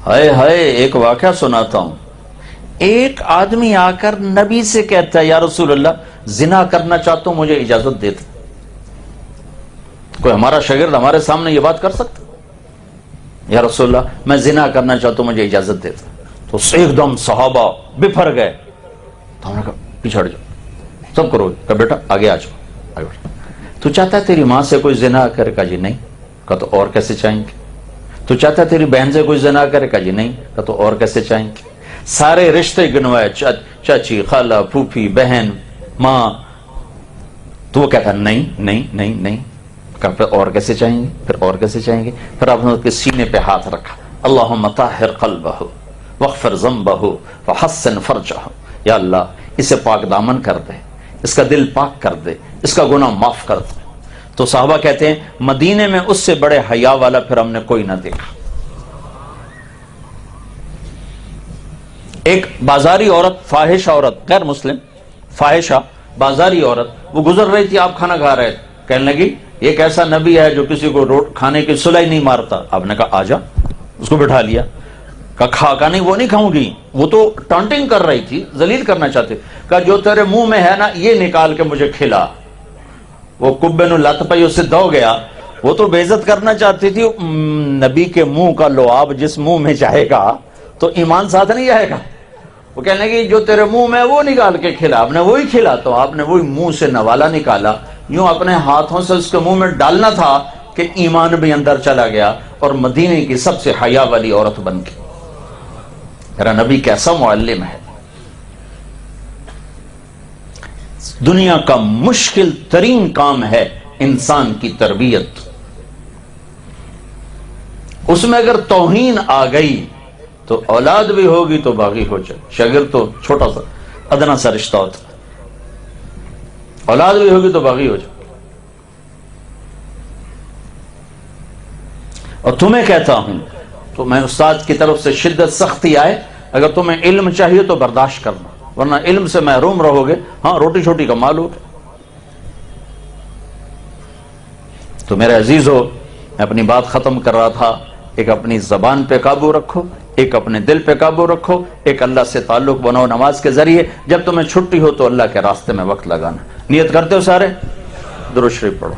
ہائے ہائے، ایک واقعہ سناتا ہوں. ایک آدمی آ کر نبی سے کہتا ہے یا رسول اللہ زنا کرنا چاہتا ہوں، مجھے اجازت دیتے. کوئی ہمارا شاگرد ہمارے سامنے یہ بات کر سکتا؟ یا رسول اللہ میں زنا کرنا چاہتا ہوں، مجھے اجازت دیتے. تو ایک دم صحابہ بفر گئے. تو ہم نے کہا پیچھے ہٹ جاؤ، سب کرو. کہ بیٹا آگے آ جاؤ، آگے بیٹھو. تو چاہتا ہے تیری ماں سے کوئی زنا کرے؟ کہا جی نہیں. کہا تو اور کیسے چاہیں گے؟ تو چاہتا ہے تیری بہن سے کوئی زنا کرے؟ کہا جی نہیں. کہا تو اور کیسے چاہیں گے؟ سارے رشتے گنوائے، چاچی، خالہ، پھوپھی، بہن، ماں. تو وہ کہتا نہیں نہیں نہیں نہیں. کہا پھر اور کیسے چاہیں گے؟ پھر اور کیسے چاہیں گے؟ پھر آپ نے اس کے سینے پہ ہاتھ رکھا. اللہم طہر قلبہ واغفر ذنبہ وحسن فرجہ. یا اللہ اسے پاک دامن کر دے، اس کا دل پاک کر دے، اس کا گناہ معاف کر دے. تو صحابہ کہتے ہیں مدینے میں اس سے بڑے حیا والا پھر ہم نے کوئی نہ دیکھا. ایک بازاری عورت، فاحشہ عورت، غیر مسلم، فاحشہ بازاری عورت، وہ گزر رہی تھی، آپ کھانا کھا رہے تھے. کہنے لگی ایک ایسا نبی ہے جو کسی کو کھانے کی صلاح نہیں مارتا. آپ نے کہا آ جا. اس کو بٹھا لیا. کہا کھا کا نہیں، وہ نہیں کھاؤں گی. وہ تو ٹانٹنگ کر رہی تھی، ذلیل کرنا چاہتے. کہا جو تیرے منہ میں ہے نا یہ نکال کے مجھے کھلا. وہ کبے نو لت پئی، اس سے دو گیا. وہ تو بے عزت کرنا چاہتی تھی. نبی کے منہ کا لعاب جس منہ میں جائے گا تو ایمان ساتھ نہیں جائے گا. وہ کہنے لگی جو تیرے منہ میں وہ نکال کے کھلا. آپ نے وہی کھلا. تو آپ نے وہی منہ سے نوالا نکالا، یوں اپنے ہاتھوں سے اس کے منہ میں ڈالنا تھا کہ ایمان بھی اندر چلا گیا اور مدینے کی سب سے حیا والی عورت بن گئی. میرا نبی کیسا معلم ہے. دنیا کا مشکل ترین کام ہے انسان کی تربیت. اس میں اگر توہین آ گئی تو اولاد بھی ہوگی تو باغی ہو جائے. شاگرد تو چھوٹا سا ادنا سا رشتہ ہوتا ہے، اولاد بھی ہوگی تو باغی ہو جائے. اور تمہیں کہتا ہوں تو میں استاد کی طرف سے شدت سختی آئے، اگر تمہیں علم چاہیے تو برداشت کرنا، ورنہ علم سے محروم رہو گے. ہاں روٹی چھوٹی کما لو. تو میرے عزیزو، میں اپنی بات ختم کر رہا تھا. ایک اپنی زبان پہ قابو رکھو، ایک اپنے دل پہ قابو رکھو، ایک اللہ سے تعلق بناؤ نماز کے ذریعے. جب تمہیں چھٹی ہو تو اللہ کے راستے میں وقت لگانا. نیت کرتے ہو سارے؟ درود شریف پڑھو.